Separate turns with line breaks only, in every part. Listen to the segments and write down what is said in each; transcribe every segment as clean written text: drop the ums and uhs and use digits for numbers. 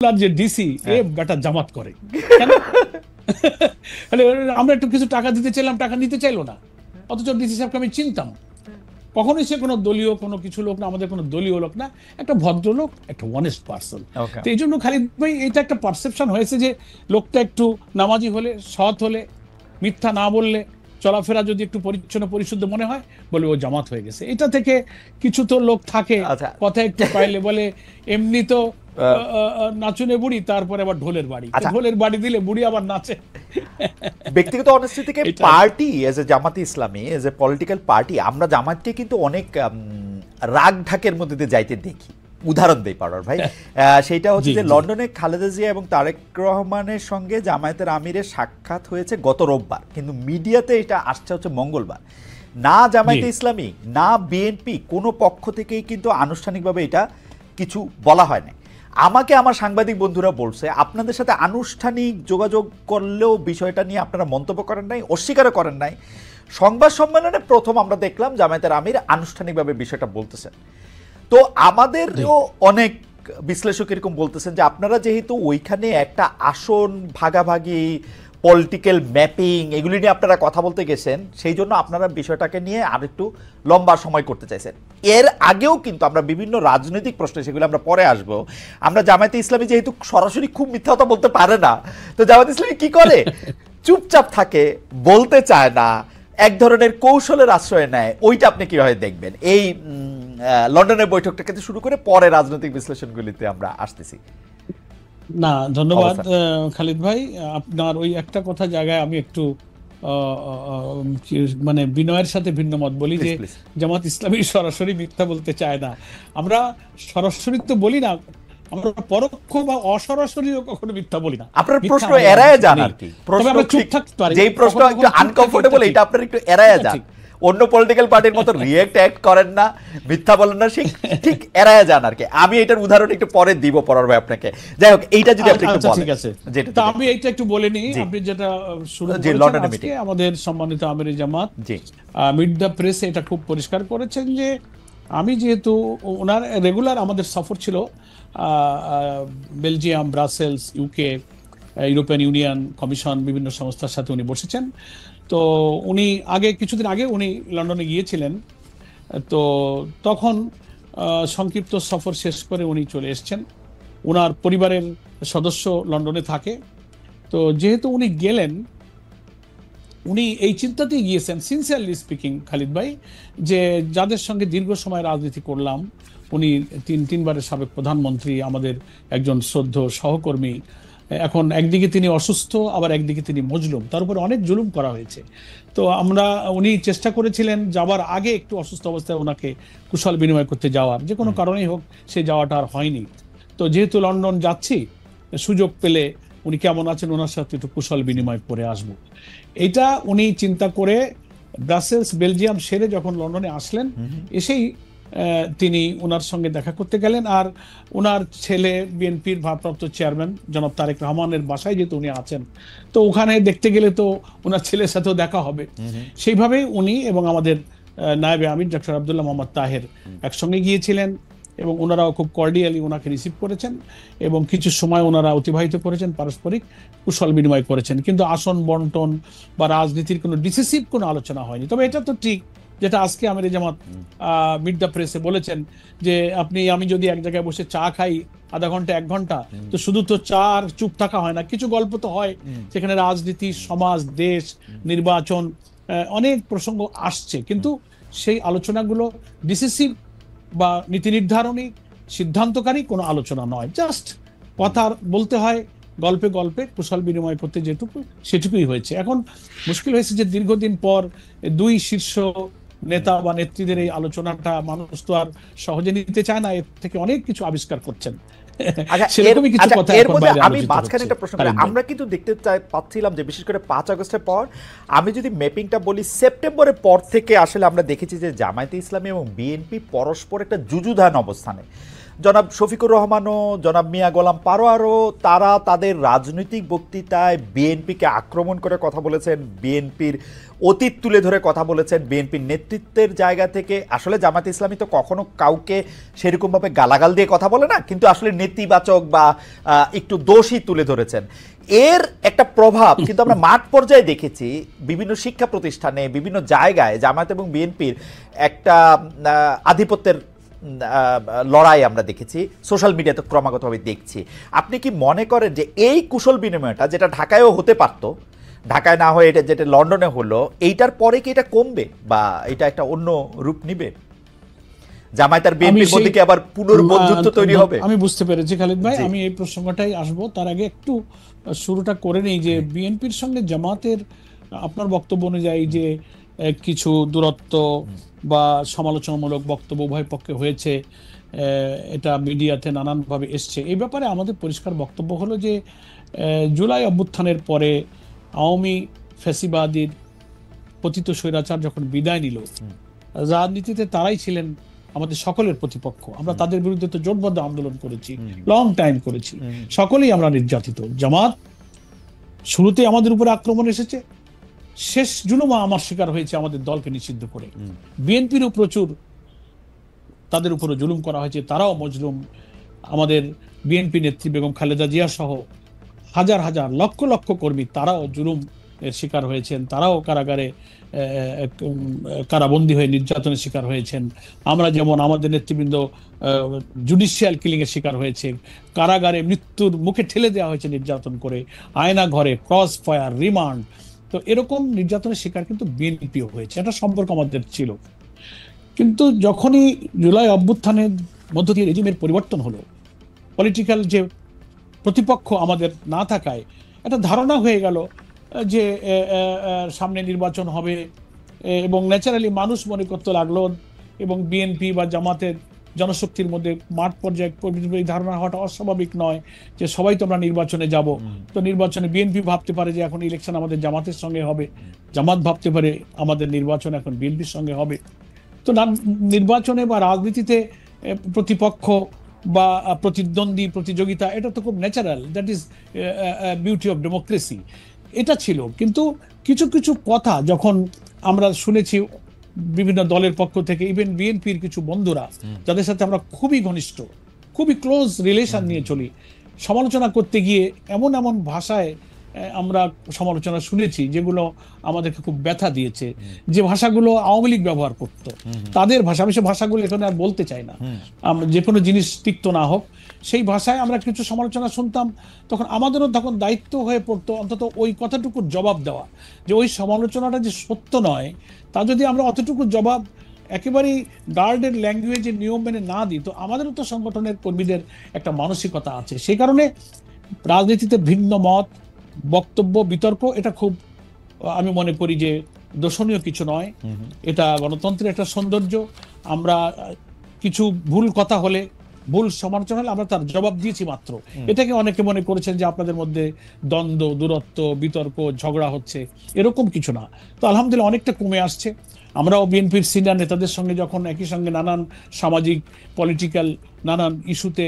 আপনার যে ডিসি এ বেটা জামাত করে কেন? আমরা একটু কিছু টাকা দিতে চাইলাম, টাকা নিতে চাইলো না, অথচ ডিসি সাহেবকে আমি চিনতাম। কখনোই সে কোনো দলীয় কোনো কিছু লোক না, আমাদের কোনো দলীয় লোক না, একটা ভদ্রলোক, একটা অনেস্ট পার্সন। তো এই জন্য খালিদ ভাই এটা একটা পারসেপশন হয়েছে যে লোকটা একটু নামাজি হলে, সৎ হলে, মিথ্যা না বললে, চলাফেরা যদি একটু পরিচ্ছন্ন পরিশুদ্ধ মনে হয়, বলে ও জামাত হয়ে গেছে। এটা থেকে কিছু তো লোক থাকে কথা একটু পাইলে বলে এমনি তো নাচুনে বুড়ি, তারপরে আবার ঢোলের বাড়ি, ঢোলের বাড়ি দিলে বুড়ি আবার নাচে।
ব্যক্তিগত অনেস্টি থেকে পার্টি এজ এ জামাতে ইসলামী, এজ এ পলিটিক্যাল পার্টি, আমরা জামাতকে কিন্তু অনেক রাগ ঢাকের মধ্যে দিয়ে যাইতে দেখি। উদাহরণ দেই পারর ভাই, সেইটা হচ্ছে যে লন্ডনে খালেদা জিয়া এবং তারেক রহমানের সঙ্গে জামায়াতের আমিরের সাক্ষাৎ হয়েছে গত রোববার, কিন্তু মিডিয়াতে এটা আসছে হচ্ছে মঙ্গলবার। না জামায়াতে ইসলামী না বিএনপি কোনো পক্ষ থেকেই কিন্তু আনুষ্ঠানিকভাবে এটা কিছু বলা হয় না। আমাকে আমার সাংবাদিক বন্ধুরা বলছে আপনাদের সাথে আনুষ্ঠানিক যোগাযোগ করলেও বিষয়টা নিয়ে আপনারা মন্তব্য করেন নাই, অস্বীকারও করেন নাই। সংবাদ সম্মেলনে প্রথম আমরা দেখলাম জামায়াতের আমির আনুষ্ঠানিকভাবে বিষয়টা বলতেছেন। তো আমাদেরও অনেক বিশ্লেষক এরকম বলতেছেন যে আপনারা যেহেতু ওইখানে একটা আসন ভাগাভাগি, পলিটিক্যাল ম্যাপিং, এগুলি নিয়ে আপনারা কথা বলতে গেছেন, সেই জন্য আপনারা বিষয়টাকে নিয়ে আরেকটু লম্বা সময় করতে চাইছেন। এর আগেও কিন্তু আমরা বিভিন্ন রাজনৈতিক প্রশ্নে, সেগুলো আমরা পরে আসবো, আমরা জামায়াতে ইসলামী যেহেতু সরাসরি খুব মিথ্যা কথা বলতে পারে না, তো জামায়াতে ইসলামী কি করে, চুপচাপ থাকে, বলতে চায় না, এক ধরনের কৌশলের আশ্রয় নেয়। ওইটা আপনি কিভাবে দেখবেন? এই লন্ডনের বৈঠকটাকে শুরু করে পরে রাজনৈতিক বিশ্লেষণগুলিতে আমরা আসতেছি।
না, ধন্যবাদ খালিদ ভাই। আপনার ওই একটা কথা জায়গায় আমি একটু মানে বিনয়ের সাথে ভিন্ন মত বলি যে জামাত ইসলামী সরাসরি মিথ্যা বলতে চায় না। আমরা সরাসরি তো বলি না, আমরা পরোক্ষ বা অসরাসরিও কখনো মিথ্যা বলি না।
আপনার প্রশ্ন এড়ায় যান আর কি, চুপ থাকতে পারি, যেই প্রশ্ন একটু আনকমফোর্টেবল, এটা আপনার একটু এড়ায় যান। অন্য পলিটিক্যাল পার্টির মতো রিয়েক্ট অ্যাক্ট করেন না, মিথ্যা বলেন না, ঠিক এড়ায় যান আর কি। আমি এটার উদাহরণ একটু পরে দিব পরার ভাই আপনাকে। যাই হোক, এইটা যদি আপনি একটু বলেন।
ঠিক আছে, তো আমি এইটা একটু বলে নিই। আপনি যেটা শুরু করেছেন আজকে আমাদের সম্মানিত আমির জামাত মিট দ্য প্রেসে এটা খুব পরিষ্কার করেছেন যে আমি যেহেতু ওনার রেগুলার আমাদের সফর ছিল Belgium, Brussels, UK, European union, commission, বিভিন্ন সংস্থার সাথে উনি বসেছেন। তো উনি কিছুদিন আগে উনি লন্ডনে গিয়েছিলেন, তো তখন সংক্ষিপ্ত সফর শেষ করে উনি চলে এসছেন। ওনার পরিবারের সদস্য লন্ডনে থাকে। তো যেহেতু উনি গেলেন, উনি এই চিন্তাতেই গিয়েছেন, সিনসিয়ারলি স্পিকিং খালিদ ভাই, যে যাদের সঙ্গে দীর্ঘ সময় রাজনীতি করলাম, উনি তিনবারের সাবেক প্রধানমন্ত্রী, আমাদের একজন শ্রদ্ধ সহকর্মী, এখন একদিকে তিনি অসুস্থ, আবার একদিকে তিনি মজলুম, তার উপরে অনেক জুলুম করা হয়েছে। তো উনি চেষ্টা করেছিলেন যাবার আগে একটু অসুস্থ অবস্থায় ওনাকে কুশল বিনিময় করতে যাওয়ার, যে কোনো কারণেই হোক সে যাওয়াটা আর হয়নি। তো যেহেতু লন্ডন যাচ্ছি, সুযোগ পেলে উনি কেমন আছেন ওনার সাথে একটু কুশল বিনিময় করে আসব, এটা উনি চিন্তা করে ব্রাসেলস, বেলজিয়াম সেরে যখন লন্ডনে আসলেন, এসেই তিনি ওনার সঙ্গে দেখা করতে গেলেন। আর ওনার ছেলে বিএনপির ভারপ্রাপ্ত চেয়ারম্যান জনাব তারেক রহমানের বাসায় যেহেতু উনি আছেন, তো ওখানে দেখতে গেলে তো ওনার ছেলের সাথেও দেখা হবে। সেইভাবেই উনি এবং আমাদের নায়েবে আমির ডক্টর আব্দুল্লাহ মোহাম্মদ তাহের একসঙ্গে গিয়েছিলেন, এবং ওনারাও খুব কর্ডিয়ালি ওনাকে রিসিভ করেছেন এবং কিছু সময় ওনারা অতিবাহিত করেছেন, পারস্পরিক কুশল বিনিময় করেছেন। কিন্তু আসন বন্টন বা রাজনীতির কোনো ডিসিসিভ কোনো আলোচনা হয়নি। তবে এটা তো ঠিক যেটা আজকে আমির জামাত মিট দ্য প্রেসে বলেছেন, যে আমি যদি এক জায়গায় বসে চা খাই আধা ঘন্টা 1 ঘন্টা, তো শুধু তো চা আর চুপ থাকা হয় না, কিছু গল্প তো হয় সেখানে, রাজনীতি, সমাজ, দেশ, নির্বাচন, অনেক প্রসঙ্গ আসছে। কিন্তু সেই আলোচনাগুলো ডিসিসিভ বা নীতি নির্ধারণী, সিদ্ধান্তকারী কোনো আলোচনা নয়, জাস্ট কথা বলতে হয়, গল্পে গল্পে কুশল বিনিময় করতে যেটুকু সেটুকুই হয়েছে। এখন মুশকিল হয়েছে যে দীর্ঘদিন পর দুই শীর্ষ নেতা বা নেত্রীদের এই আলোচনাটা মানুষ তো আর সহজে নিতে চায় না, এর থেকে অনেক কিছু আবিষ্কার করছেন।
আমি মাঝখানে একটা প্রশ্ন করি, আমরা কিন্তু দেখতে পাচ্ছিলাম যে বিশেষ করে 5 আগস্টের পর, আমি যদি ম্যাপিংটা বলি, সেপ্টেম্বরের পর থেকে আসলে আমরা দেখেছি যে জামায়াতে ইসলামী এবং বিএনপি পরস্পর একটা যুযুধান অবস্থানে। জনাব শফিকুর রহমানও, জনাব মিয়া গোলাম পারোয়ারও তারা তাদের রাজনৈতিক বক্তৃতায় বিএনপিকে আক্রমণ করে কথা বলেছেন, বিএনপির অতীত তুলে ধরে কথা বলেছেন, বিএনপির নেতৃত্বের জায়গা থেকে। আসলে জামায়াতে ইসলামী তো কখনো কাউকে সেরকমভাবে গালাগাল দিয়ে কথা বলে না, কিন্তু আসলে নেতিবাচক বা একটু দোষই তুলে ধরেছেন। এর একটা প্রভাব কিন্তু আমরা মাঠ পর্যায়ে দেখেছি, বিভিন্ন শিক্ষা প্রতিষ্ঠানে, বিভিন্ন জায়গায় জামায়াত এবং বিএনপির একটা আধিপত্যের লড়াই আমরা দেখেছি, সোশ্যাল মিডিয়াতে ক্রমাগতভাবে দেখছি। আপনি কি মনে করেন যে এই কুশল বিনিময়টা, যেটা ঢাকায়ও হতে পারতো, ঢাকায় না হয়ে এটা যেটা লন্ডনে হলো, এইটার পরে কি এটা কমবে বা এটা একটা অন্য রূপ নিবে? জামায়াত আর বিএনপির মধ্যে কি আবার পুনর্বন্ধুত্ব তৈরি হবে?
আমি বুঝতে পেরেছি খালিদ ভাই, আমি এই প্রসঙ্গটাই আসবো। তার আগে একটু শুরুটা করে নেই যে বিএনপির সঙ্গে জামাতের আপনার বক্তব্য অনুযায়ী যে কিছু দূরত্ব বা সমালোচনামূলক বক্তব্য উভয় পক্ষে হয়েছে, এটা মিডিয়াতে নানানভাবে এসছে। এই ব্যাপারে আমাদের পরিষ্কার বক্তব্য হলো যে জুলাই অভ্যুত্থানের পরে আওয়ামী ফ্যাসিবাদীর পতিত স্বৈরাচার যখন বিদায় নিল, রাজনীতিতে তারাই ছিলেন আমাদের সকলের প্রতিপক্ষ। আমরা তাদের বিরুদ্ধে তো জোটবদ্ধ আন্দোলন করেছি, লং টাইম করেছি, সকলেই আমরা নির্যাতিত। জামাত শুরুতে আমাদের উপরে আক্রমণ এসেছে, শেষ জুলুমা আমার শিকার হয়েছে আমাদের দলকে নিষিদ্ধ করে। বিএনপিরও প্রচুর তাদের উপরে জুলুম করা হয়েছে, তারাও মজলুম। আমাদের বিএনপি নেত্রী বেগম খালেদা জিয়া সহ হাজার হাজার লক্ষ লক্ষ কর্মী তারাও জুলুম এর শিকার হয়েছেন, তারাও কারাগারে কারাবন্দী হয়ে নির্যাতনের শিকার হয়েছেন। আমরা যেমন আমাদের নেতৃবৃন্দ জুডিশিয়াল কিলিং এর শিকার হয়েছে, কারাগারে মৃত্যুর মুখে ঠেলে দেওয়া হয়েছে নির্যাতন করে, আয়না ঘরে, ক্রস ফায়ার, রিমান্ড। তো এরকম নির্যাতনের শিকার কিন্তু বিএনপিও হয়েছে, এটা সম্পর্ক আমাদের ছিল। কিন্তু যখনই জুলাই অভ্যুত্থানের মধ্য দিয়ে রেজিমের পরিবর্তন হলো, পলিটিক্যাল যে প্রতিপক্ষ আমাদের না থাকায় একটা ধারণা হয়ে গেল যে সামনে নির্বাচন হবে, এবং ন্যাচারালি মানুষ মনে করতে লাগলো, এবং বিএনপি বা জামাতের জনশক্তির মধ্যে মাঠ পর্যায়ে এই ধারণা হওয়াটা অস্বাভাবিক নয় যে সবাই তো আমরা নির্বাচনে যাব। তো নির্বাচনে বিএনপি ভাবতে পারে যে এখন ইলেকশন আমাদের জামাতের সঙ্গে হবে, জামাত ভাবতে পারে আমাদের নির্বাচন এখন বিএনপির সঙ্গে হবে। তো নির্বাচনে বা রাজনীতিতে প্রতিপক্ষ বা প্রতিদ্বন্দ্বী, প্রতিযোগিতা, এটা তো খুব natural, that is beauty of democracy. এটা ছিল। কিন্তু কিছু কিছু কথা যখন আমরা শুনেছি বিভিন্ন দলের পক্ষ থেকে, ইভেন বিএনপির কিছু বন্ধুরা যাদের সাথে আমরা খুবই ঘনিষ্ঠ, খুবই ক্লোজ রিলেশন নিয়ে চলি, সমালোচনা করতে গিয়ে এমন এমন ভাষায় আমরা সমালোচনা শুনেছি যেগুলো আমাদেরকে খুব ব্যথা দিয়েছে, যে ভাষাগুলো আওয়ামী লীগ ব্যবহার করতো, তাদের ভাষা। আমি সে ভাষাগুলো এখানে আর বলতে চাই না, আমরা যে কোনো জিনিস তিক্ত না হোক, সেই ভাষায় আমরা কিছু সমালোচনা শুনতাম। তখন আমাদেরও তখন দায়িত্ব হয়ে পড়তো অন্তত ওই কথাটুকুর জবাব দেওয়া, যে ওই সমালোচনাটা যে সত্য নয়, তা যদি আমরা অতটুকু জবাব একেবারেই গার্ডের ল্যাঙ্গুয়েজে নিয়ম মেনে না দিই, তো আমাদেরও তো সংগঠনের কর্মীদের একটা মানসিকতা আছে। সেই কারণে রাজনীতিতে ভিন্ন মত, বক্তব্য, বিতর্ক, এটা খুব, আমি মনে করি যে দোষণীয় কিছু নয়। এটা গণতন্ত্রের একটা সৌন্দর্য। আমরা কিছু ভুল কথা হলে, ভুল সমালোচনা হলে আমরা তার জবাব দিয়েছি মাত্র। এটাকে অনেকে মনে করেছেন যে আপনাদের মধ্যে দ্বন্দ্ব, দূরত্ব, বিতর্ক, ঝগড়া হচ্ছে, এরকম কিছু না। তো আলহামদুলিল্লাহ অনেকটা কমে আসছে। আমরাও বিএনপির সিনিয়র নেতাদের সঙ্গে যখন একই সঙ্গে নানান সামাজিক, পলিটিক্যাল নানান ইস্যুতে,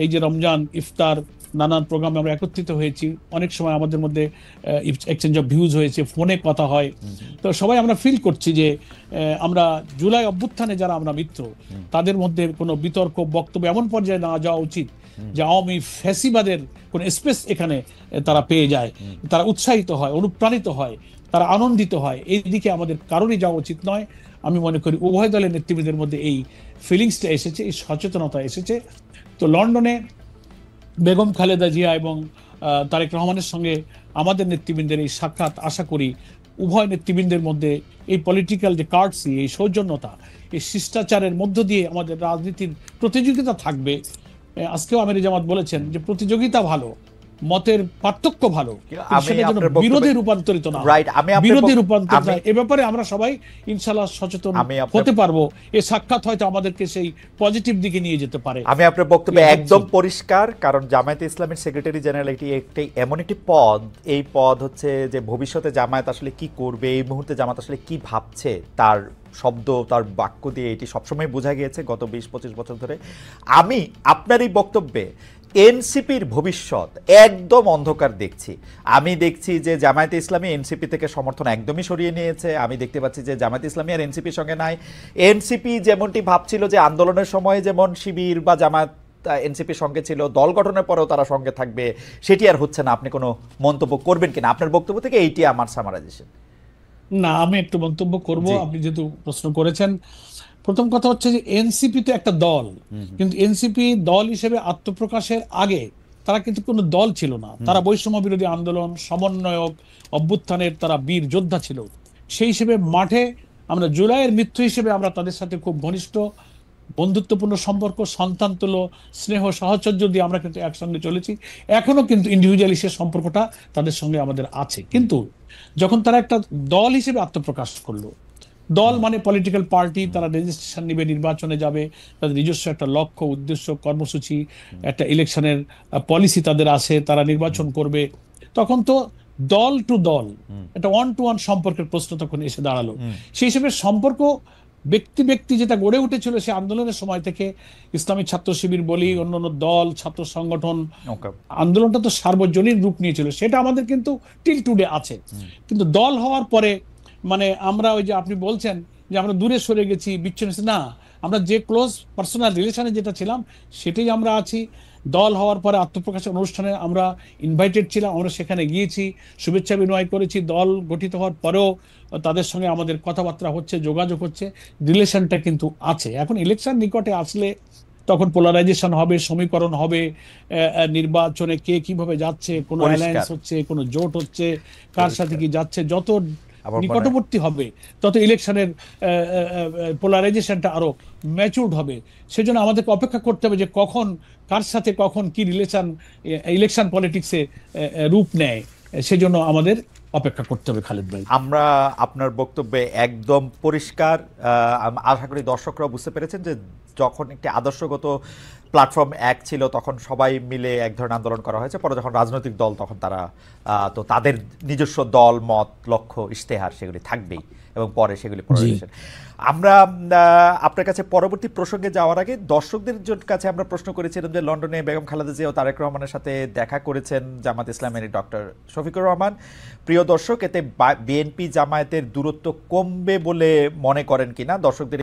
এই যে রমজান, ইফতার, নানান প্রোগ্রামে আমরা একত্রিত হয়েছি, অনেক সময় আমাদের মধ্যে এক্সচেঞ্জ অফ ভিউজ হয়েছে, ফোনে কথা হয়। তো সবাই আমরা ফিল করছি যে আমরা জুলাই অভ্যুত্থানে যারা আমরা মিত্র, তাদের মধ্যে কোনো বিতর্ক, বক্তব্য এমন পর্যায়ে না যাওয়া উচিত যে আওয়ামী ফ্যাসিবাদের কোনো স্পেস এখানে তারা পেয়ে যায়, তারা উৎসাহিত হয়, অনুপ্রাণিত হয়, তারা আনন্দিত হয়। এই দিকে আমাদের কারোরই যাওয়া উচিত নয়। আমি মনে করি উভয় দলের নেতৃবৃন্দের মধ্যে এই ফিলিংসটা এসেছে, এই সচেতনতা এসেছে। তো লন্ডনে বেগম খালেদা জিয়া এবং তারেক রহমানের সঙ্গে আমাদের নেতৃবৃন্দের এই সাক্ষাৎ, আশা করি উভয় নেতৃবৃন্দের মধ্যে এই পলিটিক্যাল যে কার্ডসি, এই সৌজন্যতা, এই শিষ্টাচারের মধ্য দিয়ে আমাদের রাজনীতির প্রতিযোগিতা থাকবে। আজকেও আমির জামাত বলেছেন যে প্রতিযোগিতা ভালো, মতের পার্থক্য ভালো,
আমি
সেটা যেন
আপনার বক্তব্যে
বিরোধে রূপান্তরিত না হয়,
রাইট, আমি আপনার
বিরোধে রূপান্তরিত হয়, এ ব্যাপারে আমরা সবাই ইনশাআল্লাহ সচেতন
আমি
হতে পারবো। এই সাক্ষাৎ হয়তো আমাদেরকে সেই পজিটিভ দিকে নিয়ে যেতে পারে।
আমি আপনার বক্তব্যে একদম পরিষ্কার, কারণ জামায়াতে ইসলামের সেক্রেটারি জেনারেল একটি এমন একটি পদ, এই পদ হচ্ছে যে ভবিষ্যতে জামায়াত আসলে কি করবে, এই মুহূর্তে জামায়াত আসলে কি ভাবছে, তার শব্দ, তার বাক্য দিয়ে এটি সবসময় বোঝা গিয়েছে গত 20-25 বছর ধরে। আমি আপনার এই বক্তব্যে এনসিপির ভবিষ্যৎ একদম অন্ধকার দেখছি। আমি দেখছি যে জামায়াতে ইসলামী এনসিপি থেকে সমর্থন একদমই সরিয়ে নিয়েছে। আমি দেখতে পাচ্ছি যে জামায়াতে ইসলামী আর এনসিপির সঙ্গে নাই। এনসিপি যেমনটি ভাবছিল যে আন্দোলনের সময় যেমন শিবির বা জামায়াত এনসিপির সঙ্গে ছিল, দল গঠনের পরেও তারা সঙ্গে থাকবে, সেটি আর হচ্ছে না। আপনি কোনো মন্তব্য করবেন কিনা? আপনার বক্তব্য থেকে এইটি আমার সামারাইজেশন।
না, আমি একটু মন্তব্য করব, আপনি যেহেতু প্রশ্ন করেছেন। প্রথম কথা হচ্ছে যে এনসিপি তো একটা দল, কিন্তু এনসিপি দল হিসেবে আত্মপ্রকাশের আগে তারা কিন্তু কোনো দল ছিল না। তারা বৈষম্য বিরোধী আন্দোলন, সমন্বয়ক, অভ্যুত্থানের তারা বীর যোদ্ধা ছিল। সেই হিসেবে মাঠে আমরা জুলাইয়ের মৃত্যু হিসেবে আমরা তাদের সাথে খুব ঘনিষ্ঠ বন্ধুত্বপূর্ণ সম্পর্ক, সন্তান তুল্য স্নেহ সাহচর্য দিয়ে আমরা কিন্তু একসঙ্গে চলেছি। এখনো কিন্তু ইন্ডিভিজুয়ালি সে সম্পর্কটা তাদের সঙ্গে আমাদের আছে। কিন্তু যখন তারা একটা দল হিসেবে আত্মপ্রকাশ করলো, দল মানে পলিটিক্যাল পার্টি, তারা রেজিস্ট্রেশন নিবে, নির্বাচনে যাবে, তাদের নিজস্ব একটা লক্ষ্য, উদ্দেশ্য, কর্মসূচি, একটা ইলেকশনের পলিসি তাদের আছে, তারা নির্বাচন করবে, তখন তো দল টু দল, একটা ওয়ান টু ওয়ান সম্পর্কের প্রশ্ন তখন এসে দাঁড়ালো। সেই হিসেবে সম্পর্ক ব্যক্তি ব্যক্তি যেটা গড়ে উঠেছিল সে আন্দোলনের সময় থেকে, ইসলামী ছাত্র শিবির বলি, অন্যান্য দল, ছাত্র সংগঠন, আন্দোলনটা তো সার্বজনীন রূপ নিয়েছিল, সেটা আমাদের কিন্তু টিল টুডে আছে। কিন্তু দল হওয়ার পরে মানে আমরা ওই যে আপনি বলছেন যে আমরা দূরে সরে গেছি, বিচ্ছিন্ন, না, আমরা যে ক্লোজ পার্সোনাল রিলেশনে যেটা ছিলাম সেটাই আমরা আছি। দল হওয়ার পরে আত্মপ্রকাশের অনুষ্ঠানে আমরা ইনভাইটেড ছিলাম, আমরা সেখানে গিয়েছি, শুভেচ্ছা বিনিময় করেছি। দল গঠিত হওয়ার পরেও তাদের সঙ্গে আমাদের কথাবার্তা হচ্ছে, যোগাযোগ হচ্ছে, রিলেশনটা কিন্তু আছে। এখন ইলেকশন নিকটে আসলে তখন পোলারাইজেশন হবে, সমীকরণ হবে, নির্বাচনে কে কিভাবে যাচ্ছে, কোনো অ্যালায়েন্স হচ্ছে, কোনো জোট হচ্ছে, কার সাথে কি যাচ্ছে, যত নিকটবর্তী হবে তত ইলেকশনের পোলারাইজেশনটা আরো ম্যাচুরড হবে। সেজন্য আমাদেরকে অপেক্ষা করতে হবে যে কখন কার সাথে কখন কি রিলেশন ইলেকশন পলিটিক্সে রূপ নেয়, সেজন্য আমাদের অপেক্ষা করতে হবে। খালেদ ভাই,
আমরা আপনার বক্তব্যে একদম পরিষ্কার। আশা করি দর্শকরা বুঝতে পেরেছেন যে যখন একটি আদর্শগত প্ল্যাটফর্ম এক ছিল তখন সবাই মিলে এক ধরনের আন্দোলন করা হয়েছে, পরে যখন রাজনৈতিক দল তখন তারা তো তাদের নিজস্ব দল, মত, লক্ষ্য, ইশতেহার সেগুলি থাকবেই এবং পরে সেগুলি পরিবেশন। আমরা আপনার কাছে পরবর্তী প্রসঙ্গে যাওয়ার আগে দর্শকদের কাছে আমরা প্রশ্ন করেছিলাম যে লন্ডনে বেগম খালেদা জিয়া ও তারেক রহমানের সাথে দেখা করেছেন জামাত ইসলামের ডক্টর শফিকুর রহমান। প্রিয় দর্শক, এতে বিএনপি জামায়াতের দূরত্ব কমবে বলে মনে করেন কিনা? দর্শকদের